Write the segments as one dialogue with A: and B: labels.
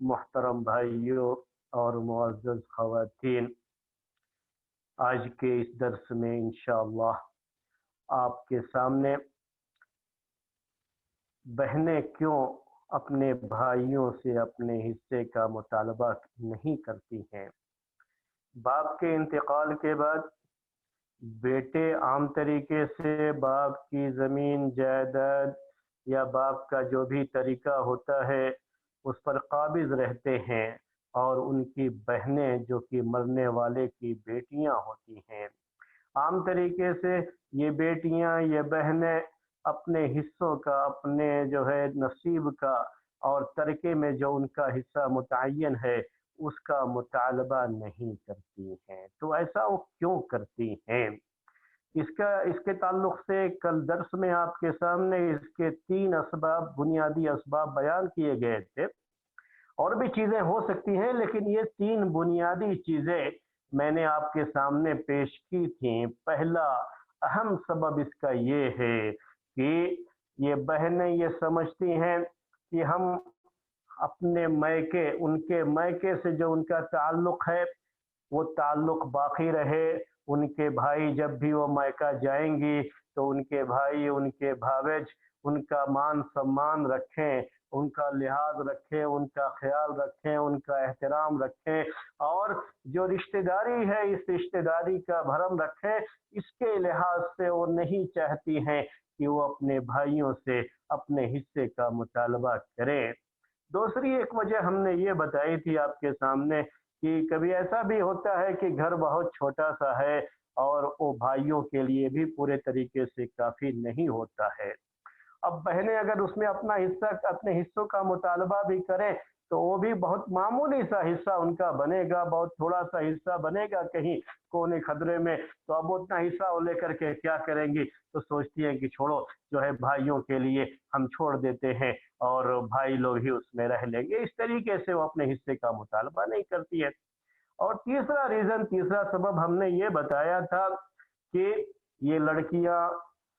A: محترم بھائیوں اور معزز خواتین، آج کے اس درس میں انشاءاللہ آپ کے سامنے بہنیں کیوں اپنے بھائیوں سے اپنے حصے کا مطالبہ نہیں کرتی ہیں۔ باپ کے انتقال کے بعد بیٹے عام طریقے سے باپ کی زمین جائیداد یا باپ کا جو بھی طریقہ ہوتا ہے اس پر قابض رہتے ہیں، اور ان کی بہنیں جو کہ مرنے والے کی بیٹیاں ہوتی ہیں، عام طریقے سے یہ بیٹیاں یہ بہنیں اپنے حصوں کا، اپنے جو ہے نصیب کا اور ترکے میں جو ان کا حصہ متعین ہے اس کا مطالبہ نہیں کرتی ہیں۔ تو ایسا وہ کیوں کرتی ہیں؟ اس کے تعلق سے کل درس میں آپ کے سامنے اس کے 3 اسباب، بنیادی اسباب بیان کیے گئے تھے۔ اور بھی چیزیں ہو سکتی ہیں، لیکن یہ 3 بنیادی چیزیں میں نے آپ کے سامنے پیش کی تھیں۔ پہلا اہم سبب اس کا یہ ہے کہ یہ بہنیں یہ سمجھتی ہیں کہ ہم اپنے میکے، ان کے میکے سے جو ان کا تعلق ہے وہ تعلق باقی رہے۔ ان کے بھائی جب بھی وہ میکہ جائیں گی تو ان کے بھائی، ان کے بھاوج ان کا مان سمان رکھیں، ان کا لحاظ رکھیں، ان کا خیال رکھیں، ان کا احترام رکھیں، اور جو رشتہ داری ہے اس رشتہ داری کا بھرم رکھیں۔ اس کے لحاظ سے وہ نہیں چاہتی ہیں کہ وہ اپنے بھائیوں سے اپنے حصے کا مطالبہ کریں۔ دوسری ایک وجہ ہم نے یہ بتائی تھی آپ کے سامنے کہ کبھی ایسا بھی ہوتا ہے کہ گھر بہت چھوٹا سا ہے اور وہ بھائیوں کے لیے بھی پورے طریقے سے کافی نہیں ہوتا ہے۔ اب بہنیں اگر اس میں اپنے حصوں کا مطالبہ بھی کریں تو وہ بھی بہت معمولی سا حصہ ان کا بنے گا، بہت تھوڑا سا حصہ بنے گا کہیں کونے خدرے میں، تو اب اتنا حصہ وہ لے کر کے کیا کریں گی؟ تو سوچتی ہیں کہ چھوڑو، جو ہے بھائیوں کے لیے ہم چھوڑ دیتے ہیں اور بھائی لوگ ہی اس میں رہ لیں گے۔ اس طریقے سے وہ اپنے حصے کا مطالبہ نہیں کرتی ہے۔ اور تیسرا سبب ہم نے یہ بتایا تھا کہ یہ لڑکیاں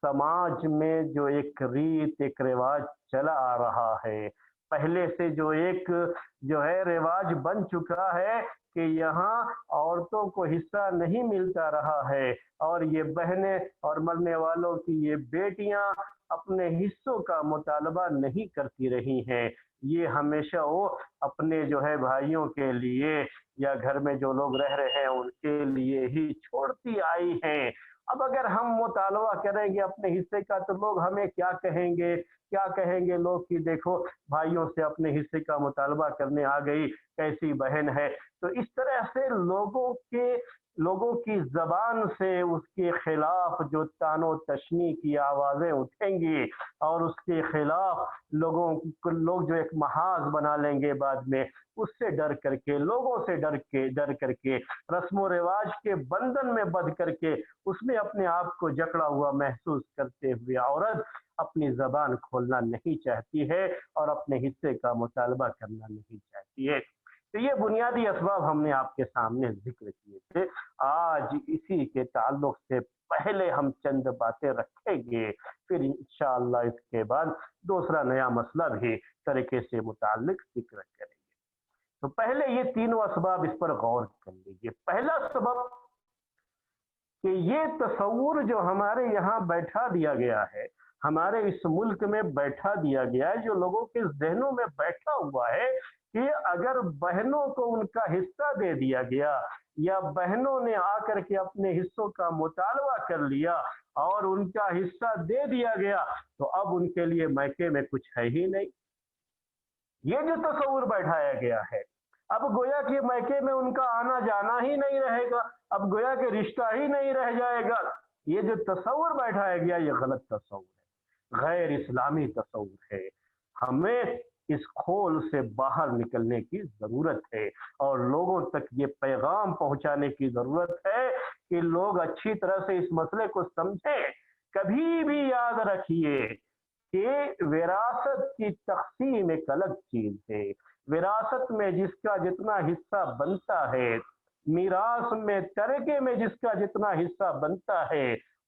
A: سماج میں جو ایک ریت، ایک رواج چلا آ رہا ہے، پہلے سے جو ہے رواج بن چکا ہے کہ یہاں عورتوں کو حصہ نہیں ملتا رہا ہے، اور یہ بہنیں اور مرنے والوں کی یہ بیٹیاں اپنے حصوں کا مطالبہ نہیں کرتی رہی ہیں۔ یہ ہمیشہ وہ اپنے جو ہے بھائیوں کے لیے یا گھر میں جو لوگ رہ رہے ہیں ان کے لیے ہی چھوڑتی آئی ہیں۔ اب اگر ہم مطالبہ کریں گے اپنے حصے کا تو لوگ ہمیں کیا کہیں گے لوگ کہ دیکھو بھائیوں سے اپنے حصے کا مطالبہ کرنے آ گئی، کیسی بہن ہے۔ تو اس طرح سے لوگوں کی زبان سے اس کے خلاف جو طعن و تشنیع کی آوازیں اٹھیں گی، اور اس کے خلاف لوگ جو ایک محاذ بنا لیں گے بعد میں، اس سے ڈر کر کے، لوگوں سے ڈر کر کے، رسم و رواج کے بندھن میں بندھ کر کے، اس میں اپنے آپ کو جکڑا ہوا محسوس کرتے ہوئے عورت اپنی زبان کھولنا نہیں چاہتی ہے اور اپنے حصے کا مطالبہ کرنا نہیں چاہتی ہے۔ تو یہ بنیادی اسباب ہم نے آپ کے سامنے ذکر کیے تھے۔ آج اسی کے تعلق سے پہلے ہم چند باتیں رکھیں گے، پھر انشاءاللہ اس کے بعد دوسرا نیا مسئلہ بھی طریقے سے متعلق ذکر کریں گے۔ تو پہلے یہ تینوں اسباب اس پر غور کر لیجیے۔ پہلا سبب کہ یہ تصور جو ہمارے یہاں بیٹھا دیا گیا ہے، ہمارے اس ملک میں بیٹھا دیا گیا ہے، جو لوگوں کے ذہنوں میں بیٹھا ہوا ہے کہ اگر بہنوں کو ان کا حصہ دے دیا گیا یا بہنوں نے آ کر کے اپنے حصوں کا مطالبہ کر لیا اور ان کا حصہ دے دیا گیا تو اب ان کے لیے میکے میں کچھ ہے ہی نہیں۔ یہ جو تصور بیٹھایا گیا ہے، اب گویا کہ میکے میں ان کا آنا جانا ہی نہیں رہے گا، اب گویا کہ رشتہ ہی نہیں رہ جائے گا۔ یہ جو تصور بیٹھایا گیا یہ غلط تصور ہے، غیر اسلامی تصور ہے۔ ہمیں اس کھول سے باہر نکلنے کی ضرورت ہے اور لوگوں تک یہ پیغام پہنچانے کی ضرورت ہے کہ لوگ اچھی طرح سے اس مسئلے کو سمجھیں۔ کبھی بھی یاد رکھیے کہ وراثت کی تقسیم ایک الگ چیز ہے۔ وراثت میں جس کا جتنا حصہ بنتا ہے، میراث میں ترکے میں جس کا جتنا حصہ بنتا ہے،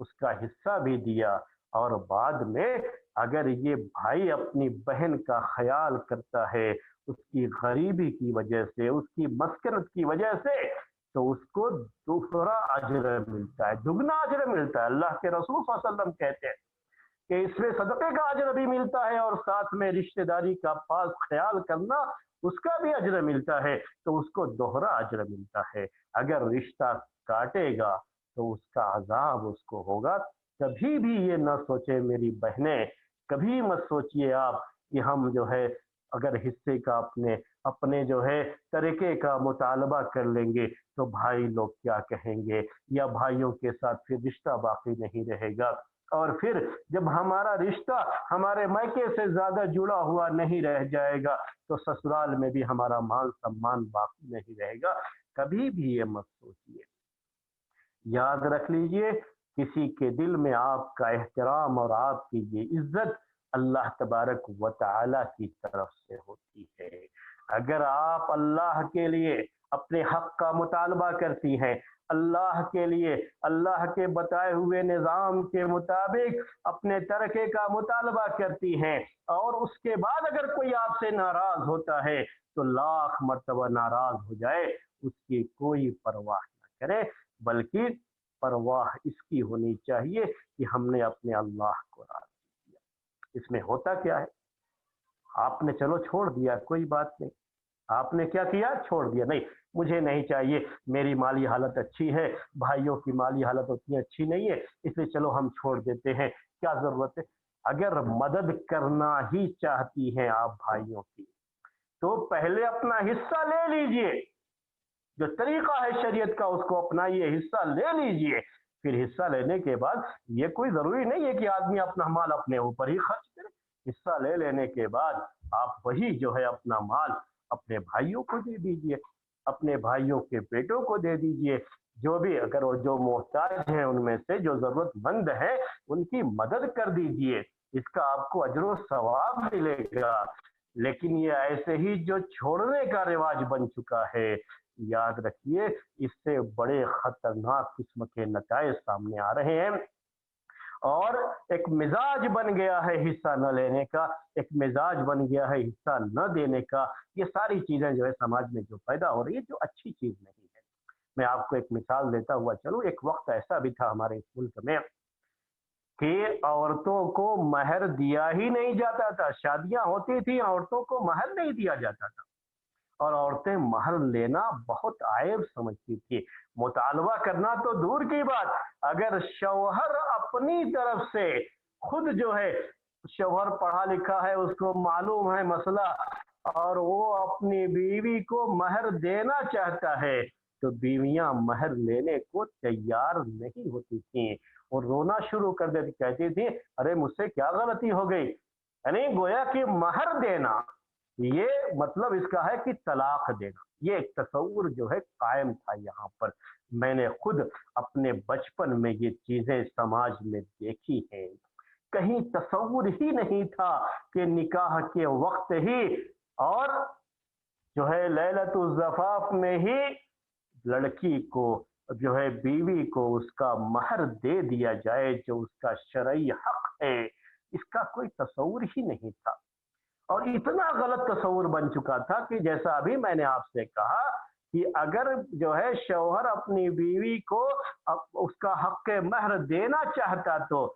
A: اس کا حصہ بھی دیا، اور بعد میں اگر یہ بھائی اپنی بہن کا خیال کرتا ہے اس کی غریبی کی وجہ سے، اس کی مسکنت کی وجہ سے، تو اس کو دوسرا اجر ملتا ہے، دگنا اجر ملتا ہے۔ اللہ کے رسول صلی اللہ علیہ وسلم کہتے ہیں کہ اس میں صدقے کا اجر بھی ملتا ہے، اور ساتھ میں رشتہ داری کا خاص خیال کرنا اس کا بھی اجر ملتا ہے، تو اس کو دوہرا اجر ملتا ہے۔ اگر رشتہ کاٹے گا تو اس کا عذاب اس کو ہوگا۔ کبھی بھی یہ نہ سوچے میری بہنیں، کبھی مت سوچئے آپ کہ ہم جو ہے اگر حصے کا اپنے جو ہے طریقے کا مطالبہ کر لیں گے تو بھائی لوگ کیا کہیں گے، یا بھائیوں کے ساتھ پھر رشتہ باقی نہیں رہے گا، اور پھر جب ہمارا رشتہ ہمارے میکے سے زیادہ جڑا ہوا نہیں رہ جائے گا تو سسرال میں بھی ہمارا مان سمان باقی نہیں رہے گا۔ کبھی بھی یہ مت سوچیے، یاد رکھ لیجئے کسی کے دل میں آپ کا احترام اور آپ کی یہ عزت اللہ تبارک و تعالی کی طرف سے ہوتی ہے۔ اگر آپ اللہ کے لیے اپنے حق کا مطالبہ کرتی ہیں، اللہ کے لیے اللہ کے بتائے ہوئے نظام کے مطابق اپنے ترکے کا مطالبہ کرتی ہیں، اور اس کے بعد اگر کوئی آپ سے ناراض ہوتا ہے تو لاکھ مرتبہ ناراض ہو جائے، اس کی کوئی پرواہ نہ کرے، بلکہ پرواہ اس کی ہونی چاہیے کہ ہم نے اپنے اللہ کو راضی کیا۔ اس میں ہوتا کیا ہے، آپ نے چلو چھوڑ دیا، کوئی بات نہیں، آپ نے کیا کیا، چھوڑ دیا، نہیں مجھے نہیں چاہیے، میری مالی حالت اچھی ہے، بھائیوں کی مالی حالت اتنی اچھی نہیں ہے، اس لیے چلو ہم چھوڑ دیتے ہیں، کیا ضرورت ہے۔ اگر مدد کرنا ہی چاہتی ہیں آپ بھائیوں کی تو پہلے اپنا حصہ لے لیجئے، جو طریقہ ہے شریعت کا اس کو اپنائیے، حصہ لے لیجئے۔ پھر حصہ لینے کے بعد یہ کوئی ضروری نہیں ہے کہ آدمی اپنا مال اپنے اوپر ہی خرچ کرے، حصہ لے لینے کے بعد آپ وہی جو ہے اپنا مال اپنے بھائیوں کو دے دیجئے، اپنے بھائیوں کے بیٹوں کو دے دیجئے، جو بھی اگر وہ جو محتاج ہیں ان میں سے جو ضرورت مند ہیں ان کی مدد کر دیجئے، اس کا آپ کو اجر و ثواب ملے گا۔ لیکن یہ ایسے ہی جو چھوڑنے کا رواج بن چکا ہے، یاد رکھیے اس سے بڑے خطرناک قسم کے نتائج سامنے آ رہے ہیں، اور ایک مزاج بن گیا ہے حصہ نہ لینے کا، ایک مزاج بن گیا ہے حصہ نہ دینے کا۔ یہ ساری چیزیں جو ہے سماج میں جو پیدا ہو رہی ہے، جو اچھی چیز نہیں ہے۔ میں آپ کو ایک مثال دیتا ہوا چلوں، ایک وقت ایسا بھی تھا ہمارے اس ملک میں کہ عورتوں کو مہر دیا ہی نہیں جاتا تھا، شادیاں ہوتی تھی عورتوں کو مہر نہیں دیا جاتا تھا، اور عورتیں مہر لینا بہت عیب سمجھتی تھی، مطالبہ کرنا تو دور کی بات، اگر شوہر اپنی طرف سے خود جو ہے، شوہر پڑھا لکھا ہے، اس کو معلوم ہے مسئلہ، اور وہ اپنی بیوی کو مہر دینا چاہتا ہے تو بیویاں مہر لینے کو تیار نہیں ہوتی تھیں، اور رونا شروع کر دیتی، کہتی تھی ارے مجھ سے کیا غلطی ہو گئی، یعنی گویا کہ مہر دینا یہ مطلب اس کا ہے کہ طلاق دینا، یہ ایک تصور جو ہے قائم تھا یہاں پر۔ میں نے خود اپنے بچپن میں یہ چیزیں سماج میں دیکھی ہیں، کہیں تصور ہی نہیں تھا کہ نکاح کے وقت ہی اور جو ہے لیلۃ الزفاف میں ہی لڑکی کو جو ہے بیوی کو اس کا مہر دے دیا جائے جو اس کا شرعی حق ہے، اس کا کوئی تصور ہی نہیں تھا، اور اتنا غلط تصور بن چکا تھا کہ جیسا ابھی میں نے آپ سے کہا کہ اگر جو ہے شوہر اپنی بیوی کو اس کا حق مہر دینا چاہتا تو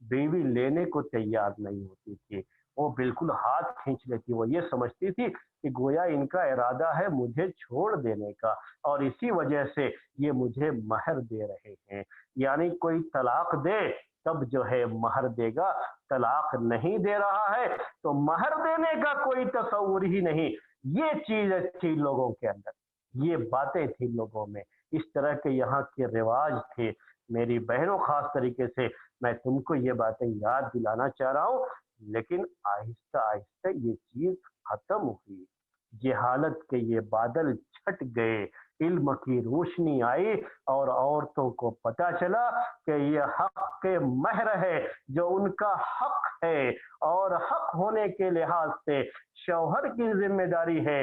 A: بیوی لینے کو تیار نہیں ہوتی تھی، وہ بالکل ہاتھ کھینچ لیتی، وہ یہ سمجھتی تھی کہ گویا ان کا ارادہ ہے مجھے چھوڑ دینے کا، اور اسی وجہ سے یہ مجھے مہر دے رہے ہیں، یعنی کوئی طلاق دے تب جو ہے مہر دے گا، طلاق نہیں دے رہا ہے تو مہر دینے کا کوئی تصور ہی نہیں۔ یہ چیز تھی لوگوں کے اندر، یہ باتیں تھی لوگوں میں، اس طرح کے یہاں کے رواج تھے۔ میری بہنوں خاص طریقے سے میں تم کو یہ باتیں یاد دلانا چاہ رہا ہوں، لیکن آہستہ آہستہ یہ چیز ختم ہوئی، جہالت کے یہ بادل چھٹ گئے، علم کی روشنی آئی، اور عورتوں کو پتا چلا کہ یہ حق مہر ہے جو ان کا حق ہے، اور حق ہونے کے لحاظ سے شوہر کی ذمہ داری ہے